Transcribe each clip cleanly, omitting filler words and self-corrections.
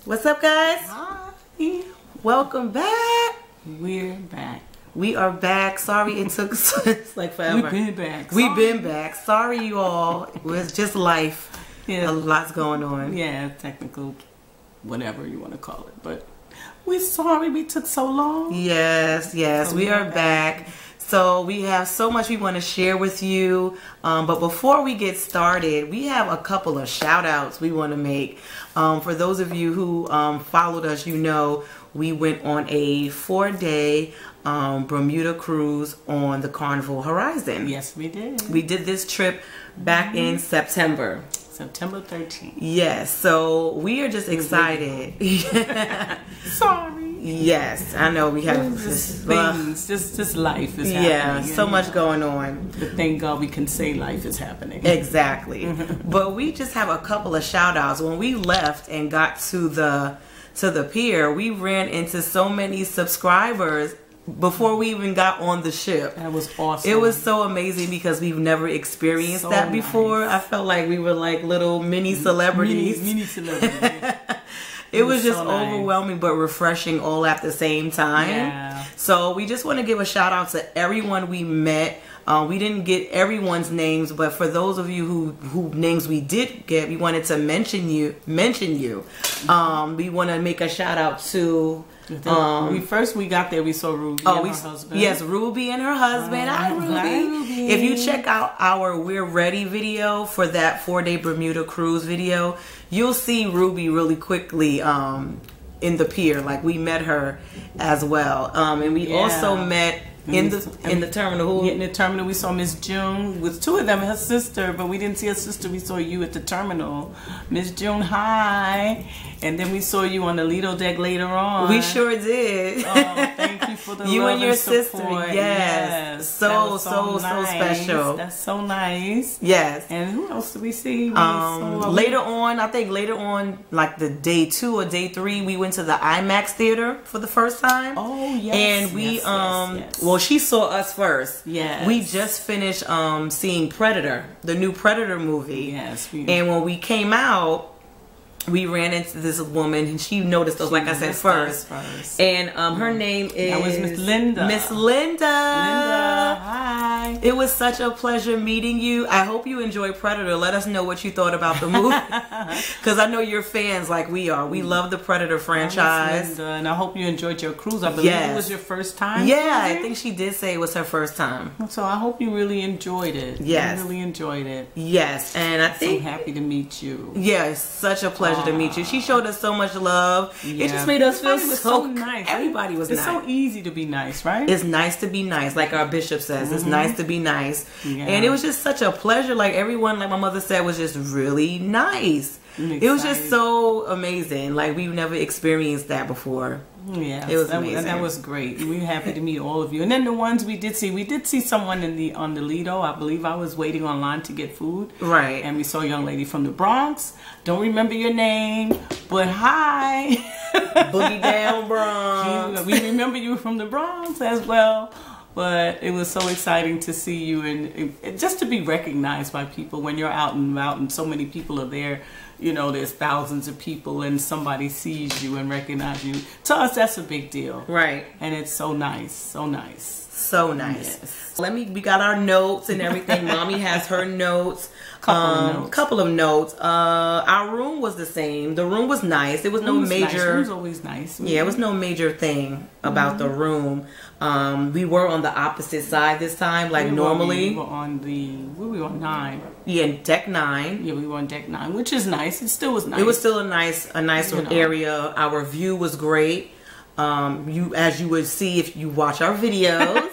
What's up, guys? Hi. Welcome back. We're back. We are back. Sorry it took it's like forever. We've been back. We've been back. Sorry, you all. It was just life. Yeah. A lot's going on. Yeah, technical, whatever you want to call it. But we're sorry we took so long. Yes, yes. We are back. So we have so much we want to share with you. But before we get started, we have a couple of shout outs we want to make. For those of you who followed us, you know we went on a 4-day Bermuda Cruise on the Carnival Horizon. Yes, we did. We did this trip back in September. September 13th. Yes, so we are just excited. Sorry. Yes, I know we have just things, just life is happening. Yeah, so much going on. But thank God we can say life is happening. Exactly. But we just have a couple of shout outs. When we left and got to the pier, we ran into so many subscribers before we even got on the ship. That was awesome. It was so amazing because we've never experienced So that before. nice. I felt like we were like little mini celebrities. Mini celebrities. It was just so nice. overwhelming but refreshing all at the same time. Yeah. So we just want to give a shout out to everyone we met. We didn't get everyone's names, but for those of you who names we did get, we wanted to mention you. We want to make a shout out to we got there, we saw Ruby and her husband. Yes, Ruby and her husband. Hi, Ruby. Hi, Ruby. If you check out our We're Ready video for that 4-day Bermuda Cruise video, you'll see Ruby really quickly in the pier. Like, we met her as well. And we also met in the terminal. In the terminal, we saw Miss June with two of them, her sister, but we didn't see her sister. We saw you at the terminal. Miss June, hi. And then we saw you on the Lido deck later on. We sure did. Oh, thank you for the you love and your support. sister. Yes. So nice. special. That's so nice. Yes. And who else did we see? Later on, like the day 2 or day 3, we went to the IMAX theater for the first time. Oh, yes. And we well, she saw us first. Yes. We just finished seeing Predator, the new Predator movie. Yes. And when we came out, we ran into this woman, and she noticed us, like I said, first. And her name is... That was Miss Linda. Miss Linda. Linda, hi. It was such a pleasure meeting you. I hope you enjoy Predator. Let us know what you thought about the movie. Because I know you're fans like we are. We love the Predator franchise. Linda, and I hope you enjoyed your cruise. I believe it was your first time. Yeah, I think she did say it was her first time. So I hope you really enjoyed it. Yes. I really enjoyed it. Yes, and I think... so happy to meet you. Yeah, it's such a pleasure to meet you. She showed us so much love. Yeah. It just made us feel so nice. Everybody was nice. It's so easy to be nice, right? It's nice to be nice, like our bishop says. It's nice to be nice. Yeah. And it was just such a pleasure. Like, everyone, like my mother said, was just really nice. It was just so amazing. Like, we've never experienced that before. Yeah, it was amazing. That was great. We're happy to meet all of you. And then the ones we did see someone on the Lido. I believe I was waiting online to get food. Right. And we saw a young lady from the Bronx. Don't remember your name, but hi. Boogie down Bronx. We remember you from the Bronx as well. But it was so exciting to see you and just to be recognized by people when you're out and about and so many people are there. You know, there's thousands of people and somebody sees you and recognizes you. To us, that's a big deal. Right. And it's so nice. So nice. So nice. Yes. We got our notes and everything. Mommy has her notes. Couple of notes. Our room was the same. The room was nice. It was no major. Nice. Room was always nice. Yeah, it was no major thing about the room. We were on the opposite side this time, like normally. We were on we were on 9. Yeah, deck 9. Yeah, we were on deck 9, which is nice. It still was nice. It was still a nice area. Our view was great. As you would see if you watch our videos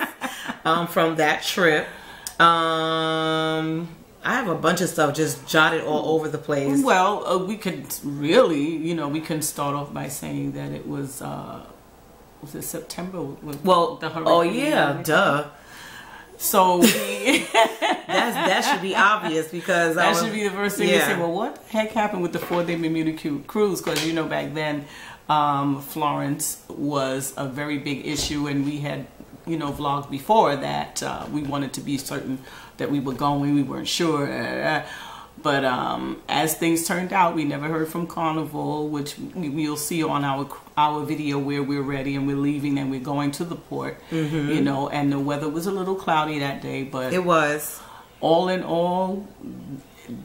from that trip. I have a bunch of stuff just jotted all over the place. Well, we could really, we can start off by saying that it was it September? Well, the hurricane. Oh yeah, duh. So that should be obvious because that should be the first thing to say. Well, what the heck happened with the 4-day Bermuda Cruise? Because back then Florence was a very big issue, and we had vlogged before that we wanted to be certain that we were going. We weren't sure. But as things turned out, we never heard from Carnival, which you'll see on our video where we're ready and we're leaving and we're going to the port. You know, and the weather was a little cloudy that day, but it was. All in all,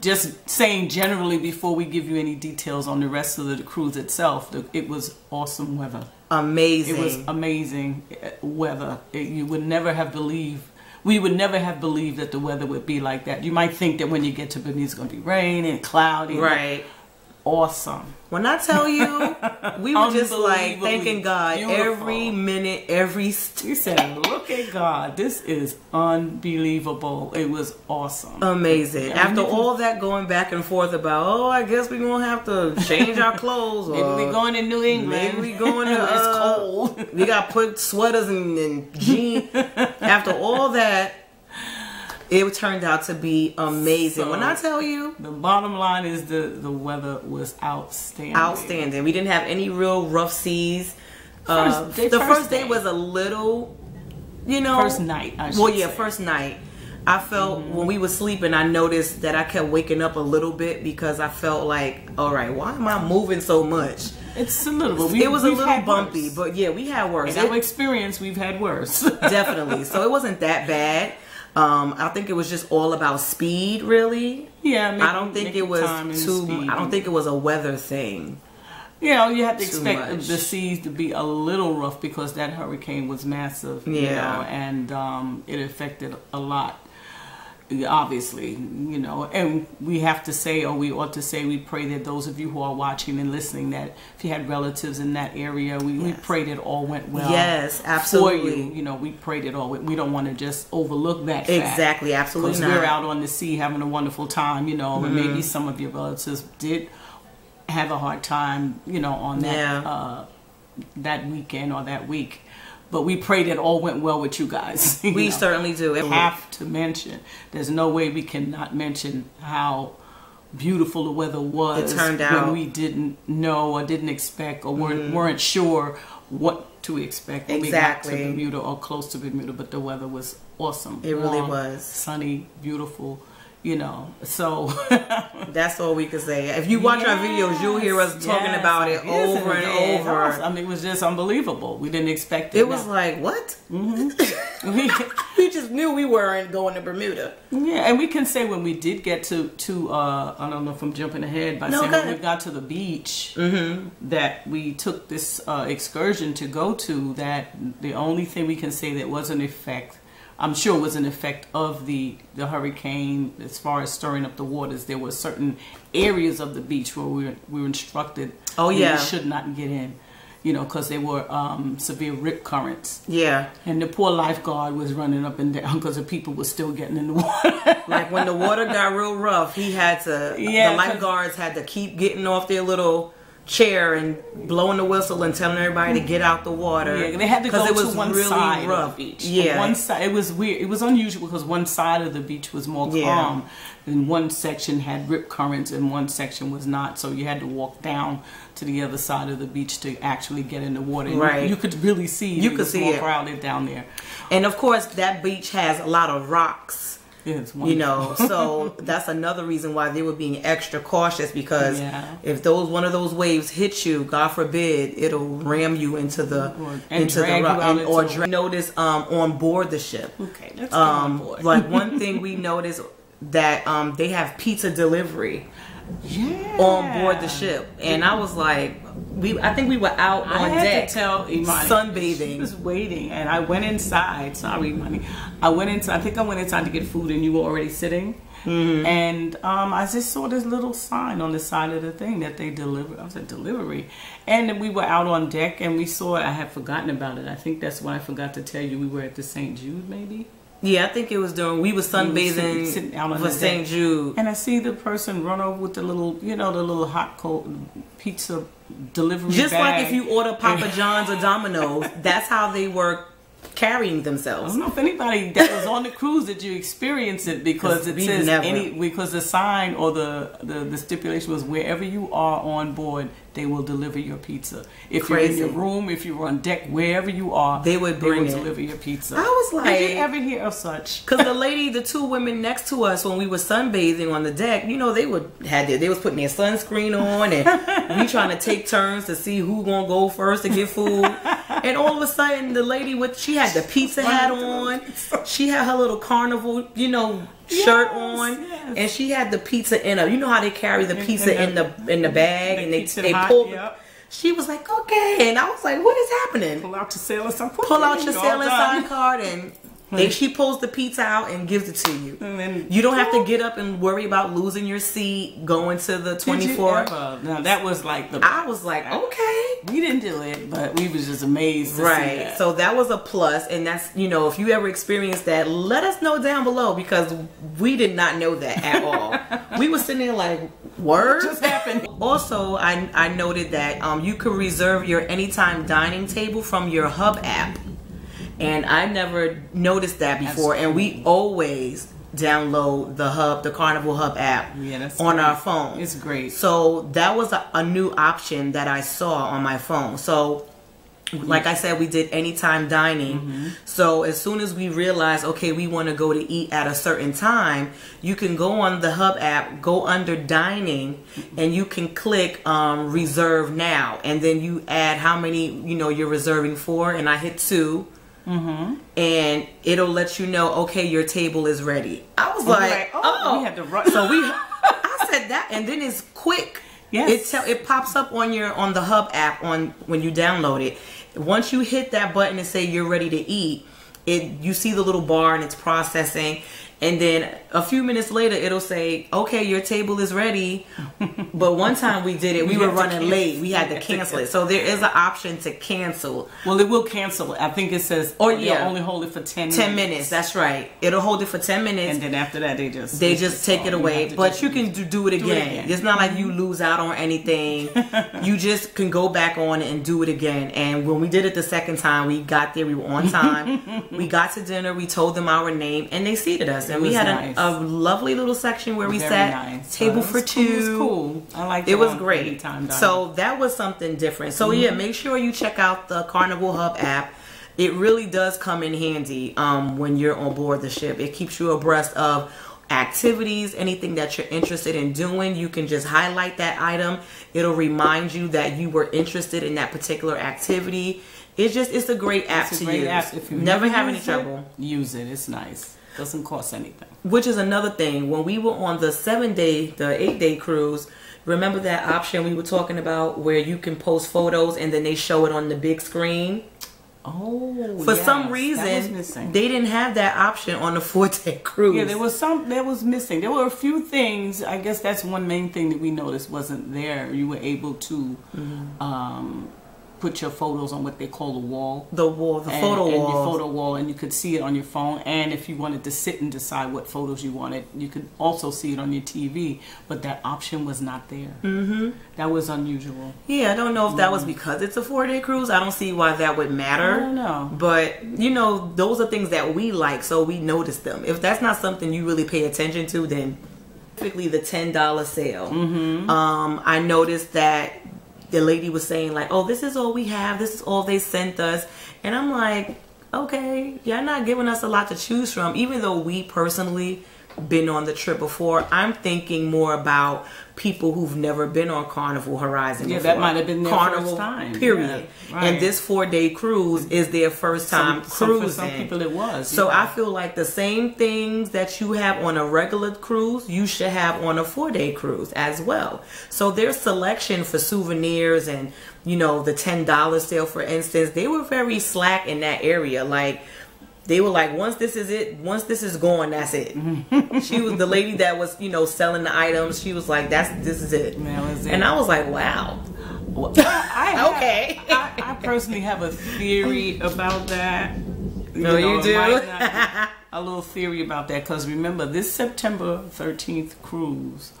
just saying generally before we give you any details on the rest of the cruise itself, it was awesome weather. Amazing. It was amazing weather. You would never have believed. We would never have believed that the weather would be like that. You might think that when you get to Bermuda, it's going to be rain and cloudy. Right. Awesome. When I tell you, we were just like thanking God every minute, every step. You said, look at God. This is unbelievable. It was awesome. Amazing. Yeah, after all that going back and forth about, oh, I guess we're going to have to change our clothes. Or maybe we're going to New England. Maybe we're going to, it's cold. We got to put sweaters and jeans. After all that, it turned out to be amazing. So, when I tell you, the bottom line is the weather was outstanding. Outstanding. We didn't have any real rough seas. The first day was a little, you know. First night, I should say. First night. I felt when we were sleeping, I noticed that I kept waking up a little bit because I felt like, all right, why am I moving so much? It's a little. It was a little bumpy, but yeah, we had worse. In our experience, we've had worse. Definitely. So it wasn't that bad. I think it was just all about speed, really. Yeah, I don't think it was I don't think it was a weather thing. You know, you have to expect the seas to be a little rough because that hurricane was massive. Yeah, you know, and it affected a lot. Obviously, you know, and we have to say, or we ought to say, we pray that those of you who are watching and listening, that if you had relatives in that area, we prayed it all went well. Yes, absolutely. For you, you know, we prayed it all. We don't want to just overlook that fact. Exactly, absolutely not. Because we're out on the sea having a wonderful time, you know, and maybe some of your relatives did have a hard time, you know, on that that weekend or that week. But we pray that all went well with you guys. We certainly do. We have to mention. There's no way we cannot mention how beautiful the weather was. It turned out when we didn't know or didn't expect or weren't sure what to expect when we got to Bermuda or close to Bermuda. But the weather was awesome. It really was. Sunny, beautiful. You know, so that's all we could say. If you watch our videos, you'll hear us talking about it over and over. I mean, it was just unbelievable. We didn't expect it. It was like, what? We just knew we weren't going to Bermuda. Yeah, and we can say when we did get to I don't know if I'm jumping ahead, but saying when we got to the beach, that we took this excursion to go to, that the only thing we can say that was an effect, I'm sure it was an effect of the hurricane as far as stirring up the waters. There were certain areas of the beach where we were instructed we should not get in, you know, because there were severe rip currents. Yeah. And the poor lifeguard was running up and down because the people were still getting in the water. Like when the water got real rough, he had to, the lifeguards had to keep getting off their little chair and blowing the whistle and telling everybody to get out the water. Yeah, they had to go it was to one really side rough. of the beach. Yeah, one side. It was weird. It was unusual because one side of the beach was more calm, and one section had rip currents, and one section was not. So you had to walk down to the other side of the beach to actually get in the water. Right, you could really see. You could see it crowded down there, and of course that beach has a lot of rocks. You know, so that's another reason why they were being extra cautious, because if one of those waves hits you, God forbid, it'll ram you into the rock or notice on board the ship. Okay, let's go on board. Like one thing we noticed that they have pizza delivery on board the ship, and I was like, I think we were out on deck to tell Imani, sunbathing. She was waiting, and I went inside. Sorry, Imani. I went inside. I think I went inside to get food, and you were already sitting. And I just saw this little sign on the side of the thing that they deliver. I was at delivery, and then we were out on deck, and we saw it. I had forgotten about it. I think that's when I forgot to tell you we were at the St. Jude, maybe. Yeah, I think it was we were sunbathing sitting out on for St. Jude. And I see the person run over with the little, the little hot cold pizza delivery Just bag. like if you order Papa John's or Domino's, that's how they were carrying I themselves. don't know if anybody that was on the cruise did you experience it, because it says because the sign or the stipulation was wherever you are on board, they will deliver your pizza. If you're in your room, if you're on deck, wherever you are, they would deliver your pizza. I was like, did you ever hear of such? Because the two women next to us when we were sunbathing on the deck, you know, they was putting their sunscreen on, and we trying to take turns to see who gonna go first to get food. And all of a sudden, the lady she had the pizza hat on, she had her little carnival, you know, shirt on, and she had the pizza in her. You know how they carry the pizza in the bag, and they pull. She was like, okay, and I was like, what is happening? Pull out your sailor sign. Pull out your sailor sign card, and she pulls the pizza out and gives it to you. And then you don't have to get up and worry about losing your seat going to the 24. Now that was like I was like, okay. We didn't do it, but we was just amazed to see that. So that was a plus, and that's, you know, if you ever experienced that, let us know down below, because we did not know that at all. We were sitting there like, word? What just happened? Also, I noted that you could reserve your anytime dining table from your Hub app. And I never noticed that before, and we always download the Carnival Hub app on our phone. It's great. So that was a new option that I saw on my phone. So like I said, we did anytime dining. So as soon as we realized, okay, we want to go to eat at a certain time, you can go on the Hub app, go under dining, and you can click reserve now, and then you add how many, you know, you're reserving for, and I hit 2. And it'll let you know, okay, your table is ready. I was like, oh, we had to run. So I said that, and then it's quick. Yes, it pops up on the Hub app when you download it. Once you hit that button and say you're ready to eat, you see the little bar and it's processing. And then a few minutes later, it'll say, okay, your table is ready. But one time we did it, we were running late. We had to cancel it. So there is an option to cancel. Well, it will cancel it. I think it says, you'll only hold it for 10 minutes. 10 minutes, that's right. It'll hold it for 10 minutes. And then after that, they just take it away. But you can do it again. It's not like you lose out on anything. You just can go back on and do it again. And when we did it the second time, we got there, we were on time. We got to dinner, we told them our name, and they seated us. And we had a lovely little section where we sat, table for 2. It was cool. I liked it. It was great. So that was something different. So yeah, make sure you check out the Carnival Hub app. It really does come in handy when you're on board the ship. It keeps you abreast of activities, anything that you're interested in doing. You can just highlight that item. It'll remind you that you were interested in that particular activity. It's a great app to use. If you never have any trouble, use it. It's nice. Doesn't cost anything. Which is another thing. When we were on the 8-day cruise, remember that option we were talking about where you can post photos and then they show it on the big screen? Oh, for some reason they didn't have that option on the 4-day cruise. Yeah, there was missing. There were a few things. I guess that's one main thing that we noticed wasn't there. You were able to put your photos on what they call the wall. The photo wall, and you could see it on your phone. And if you wanted to sit and decide what photos you wanted, you could also see it on your TV. But that option was not there. That was unusual. Yeah, I don't know if that was because it's a 4-day cruise. I don't see why that would matter. I don't know. But, you know, those are things that we like, so we notice them. If that's not something you really pay attention to, then typically the $10 sale. I noticed that the lady was saying like, oh, this is all we have, this is all they sent us, and I'm like, okay, you're not giving us a lot to choose from. Even though we personally been on the trip before, I'm thinking more about people who've never been on Carnival Horizon before. That might have been their Carnival first time. Period. Yeah, right. And this 4-day cruise is their first time cruising. For some people it was. So I feel like the same things that you have on a regular cruise, you should have on a 4-day cruise as well. So their selection for souvenirs and, you know, the $10 sale, for instance, they were very slack in that area. Like, they were like, once this is it, once this is gone, that's it. She was the lady that was, you know, selling the items. She was like, this is it. And I was like, wow. Well, I personally have a theory about that. You do? A little theory about that, because remember, this September 13th cruise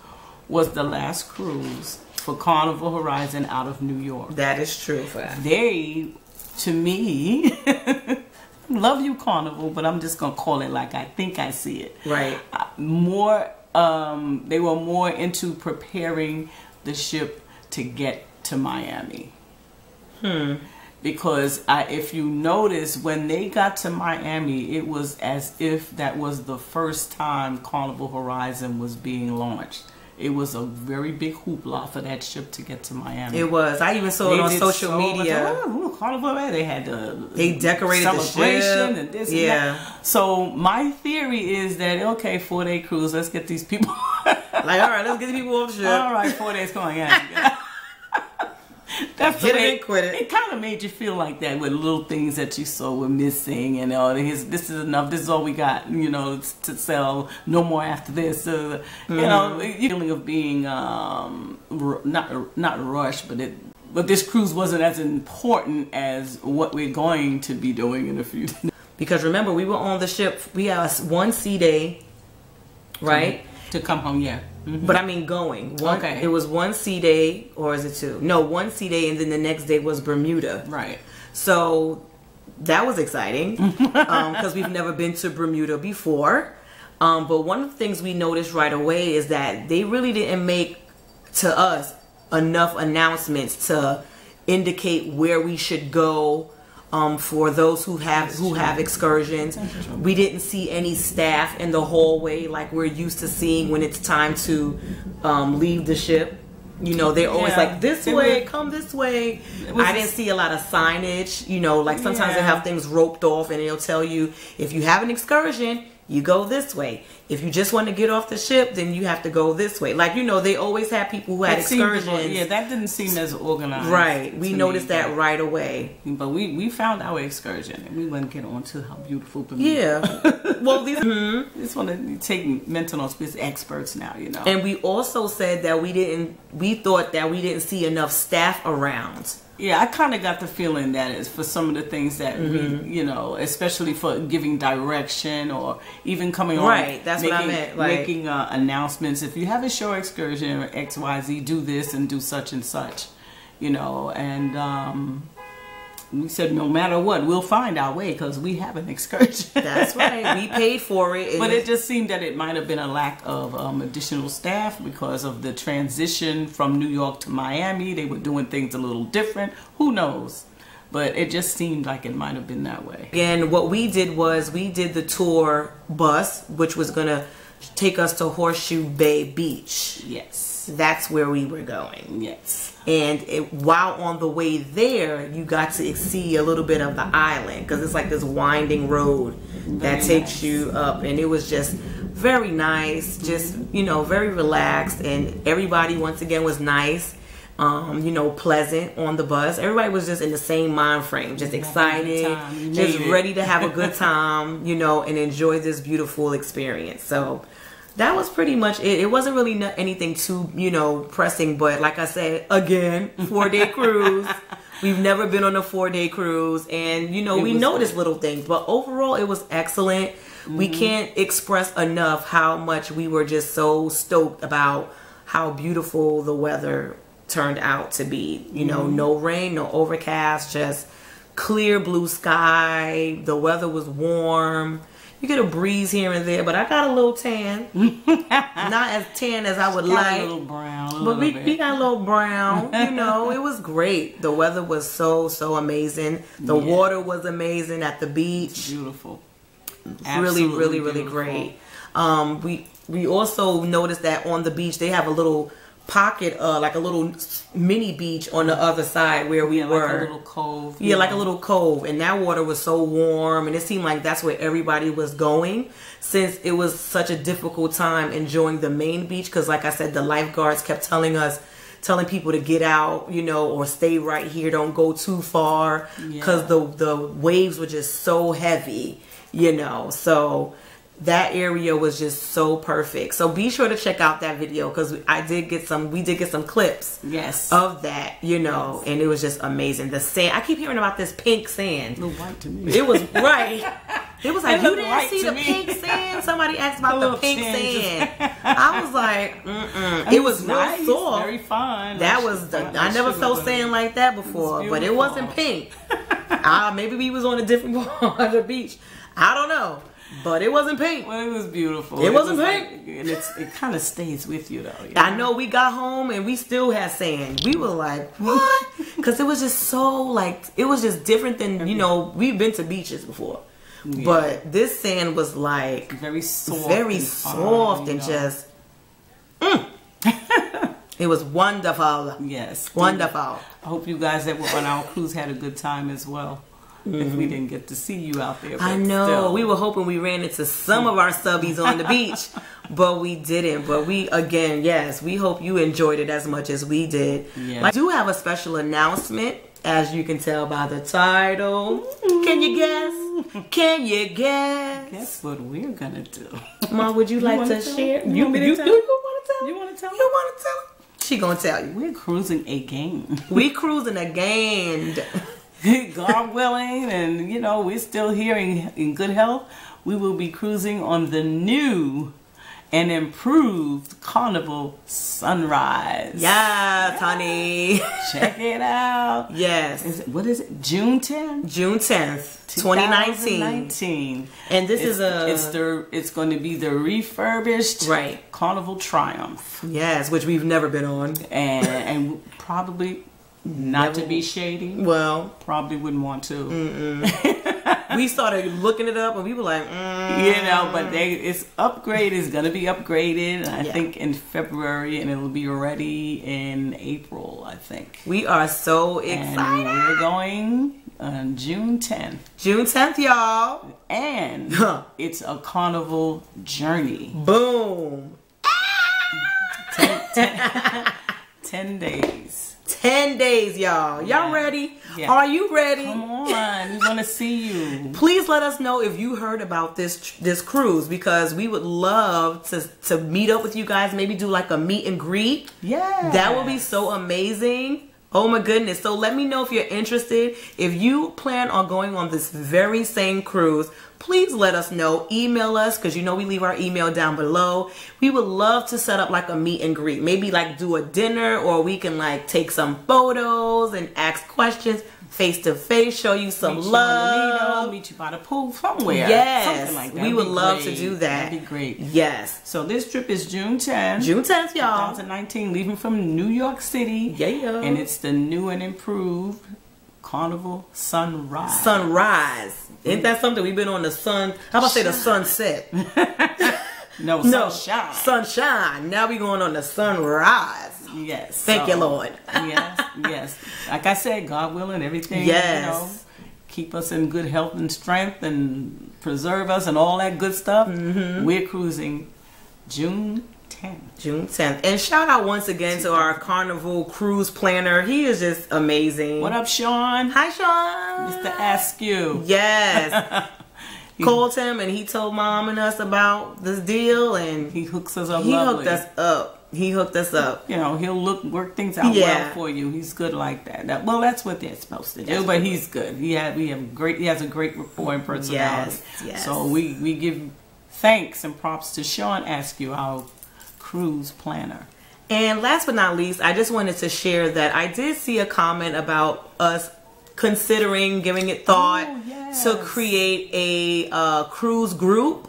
was the last cruise for Carnival Horizon out of New York. That is true. They, to me, love you, Carnival, but I'm just gonna call it like I think I see it. Right. They were more into preparing the ship to get to Miami. Because if you notice, when they got to Miami, it was as if that was the first time Carnival Horizon was being launched. It was a very big hoopla for that ship to get to Miami. It was. I even saw it on social media. Carnival, they had they decorated the celebration ship. And this and that. So my theory is that, okay, 4-day cruise, let's get these people. Like, all right, let's get the people off the ship. All right, 4 days going. Yeah. That's Hit it and quit it. It kind of made you feel like that with little things that you saw were missing, and this is enough. This is all we got, to sell. No more after this. You know, feeling of being not rushed, but this cruise wasn't as important as what we're going to be doing in a few days. Because remember, we were on the ship. We had one sea day, right? To come home, yeah. But I mean going. Okay. It was one sea day, or is it two? No, one sea day, and then the next day was Bermuda. Right. So that was exciting because we've never been to Bermuda before. But one of the things we noticed right away is that they really didn't make, to us, enough announcements to indicate where we should go. For those who have excursions, we didn't see any staff in the hallway like we're used to seeing when it's time to leave the ship. They're always like, this way, come this way. I didn't see a lot of signage. Like sometimes they have things roped off and they'll tell you, if you have an excursion, you go this way. If you just want to get off the ship, then you have to go this way. Like, they always had people who had excursions. Yeah, that didn't seem as organized. Right. We noticed that right away. But we found our excursion, and we want to get on to how beautiful Bermuda. Yeah. Well, just want to take mental notes with experts now, And we also said that we thought that we didn't see enough staff around. Yeah, I kind of got the feeling that is for some of the things that we, especially for giving direction or even coming on. Right, that's what I meant. Making announcements. If you have a shore excursion or XYZ, do this and do such and such, and we said no matter what, we'll find our way because we have an excursion. That's right. We paid for it. But it just seemed that it might have been a lack of additional staff because of the transition from New York to Miami. They were doing things a little different. Who knows? But it just seemed like it might have been that way. And what we did was we did the tour bus, which was going to take us to Horseshoe Bay Beach. Yes. That's where we were going. Yes. And while on the way there, you got to see a little bit of the island because it's like this winding road that takes you up. And it was just very nice, just, very relaxed. And everybody, once again, was nice, pleasant on the bus. Everybody was just in the same mind frame, just excited, just ready to have a good time, and enjoy this beautiful experience. So that was pretty much it. It wasn't really anything too, pressing. But like I said, again, 4-day cruise. We've never been on a 4-day cruise. And, we noticed little things. But overall, it was excellent. We can't express enough how much we were just so stoked about how beautiful the weather turned out to be. No rain, no overcast, just clear blue sky. The weather was warm. You get a breeze here and there, but I got a little tan. Not as tan as I would like. A little brown. But we got a little brown. It was great. The weather was so very The water was amazing at the beach. It's beautiful. Really, really, really great. We also noticed that on the beach they have a little pocket, like a little mini beach on the other side where we were. Like a little cove. Yeah, like a little cove. And that water was so warm, and it seemed like that's where everybody was going since it was such a difficult time enjoying the main beach because, like I said, the lifeguards kept telling people to get out, or stay right here, don't go too far because the waves were just so heavy, so that area was just so perfect. So be sure to check out that video because we did get some clips of that, and it was just amazing. The sand, I keep hearing about this pink sand. It looked white to me. It was right. It was like, you didn't see the me. pink sand? Somebody asked about the pink sand. I was like, It was nice, real soft. Very fine. That was, I never felt sand like that before, but it wasn't pink. Maybe we was on a different part of the beach. I don't know. But it wasn't pink. Well, it was beautiful. It wasn't pink. Like, and it kind of stays with you, though. You know? I know we got home and we still had sand. We were like, what? Because it was just so, like, it was just different than, you know, we've been to beaches before. Yeah. But this sand was like very soft and just it was wonderful. Yes, wonderful. I hope you guys that were on our cruise had a good time as well. If we didn't get to see you out there, but I know still. We were hoping we ran into some of our subbies on the beach, but we didn't. But we hope you enjoyed it as much as we did. Yeah. I do have a special announcement, as you can tell by the title. Can you guess? Can you guess? Guess what we're gonna do? Mom, would you like to share? You want to tell? You want to tell? You want to tell? You want to tell? She gonna tell you. We're cruising again. We cruising again. God willing, and you know we're still here in good health. We will be cruising on the new and improved Carnival Sunrise. Yes, honey. Check it out. Yes. What is it? June 10th? June 10th, 2019. And this it's going to be the refurbished Carnival Triumph. Yes, which we've never been on. And probably not to be shady. Well, probably wouldn't want to. We started looking it up and we were like, you know, but it's going to be upgraded, I think in February, and it'll be ready in April, I think. We are so excited. And we're going on June 10th. June 10th, y'all. And it's a carnival journey. Boom. 10 days. 10 days, y'all. Y'all ready? Yeah. Are you ready? Come on. We want to see you. Please let us know if you heard about this cruise, because we would love to meet up with you guys. Maybe do like a meet and greet. Yeah. That would be so amazing. Oh my goodness. So let me know if you're interested. If you plan on going on this very same cruise, please let us know. Email us, because you know we leave our email down below. We would love to set up like a meet and greet. Maybe like do a dinner, or we can like take some photos and ask questions face to face, show you some love. Meet you by the pool somewhere. Yes. Something like that. We would love to do that. That'd be great. Yes. So this trip is June 10th. June 10th, y'all. 2019, leaving from New York City. Yeah. And it's the new and improved Carnival Sunrise. Sunrise. Ain't that something? We've been on the sun. How about say the sunset? No, sunshine. Sunshine. Now we going on the sunrise. Yes. Thank you, Lord. Yes. Like I said, God willing, everything. Yes. You know, keep us in good health and strength and preserve us and all that good stuff. We're cruising June 10th. June 10th. And shout out once again to our Carnival cruise planner. He is just amazing. What up, Sean? Hi, Sean. Mr. Ask You. Yes. Called him and he told Mom and us about this deal, and he hooks us up. He hooked us up. You know, he'll work things out well for you. He's good like that. Well, that's what they're supposed to do. But he's good. He has a great rapport and personality. Yes. So we give thanks and props to Sean Askew, our cruise planner. And last but not least, I just wanted to share that I did see a comment about us considering, giving it thought to create a cruise group.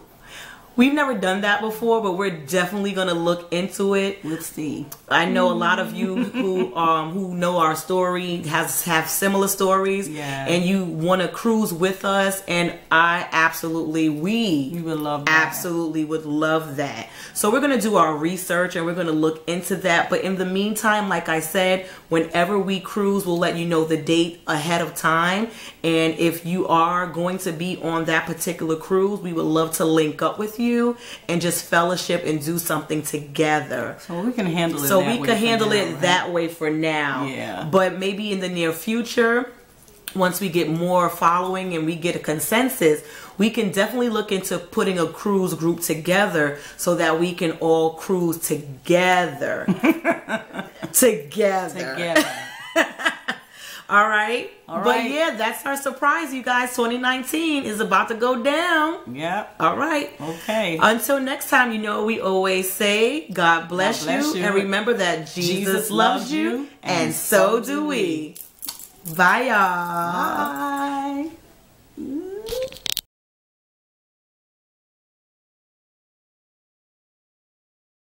We've never done that before, but we're definitely going to look into it. We'll see. I know a lot of you who know our story have similar stories, and you want to cruise with us, and we would love that. Absolutely would love that. So we're going to do our research and we're going to look into that. But in the meantime, like I said, whenever we cruise, we'll let you know the date ahead of time. And if you are going to be on that particular cruise, we would love to link up with you and just fellowship and do something together. So we can handle it. So we can handle it that way for now. Yeah. But maybe in the near future, once we get more following and we get a consensus, we can definitely look into putting a cruise group together so that we can all cruise together. Together. All right. But yeah, that's our surprise, you guys. 2019 is about to go down. Yeah. All right. Okay. Until next time, you know we always say, God bless you. And remember that Jesus loves you, and so do we. Bye, y'all. Bye.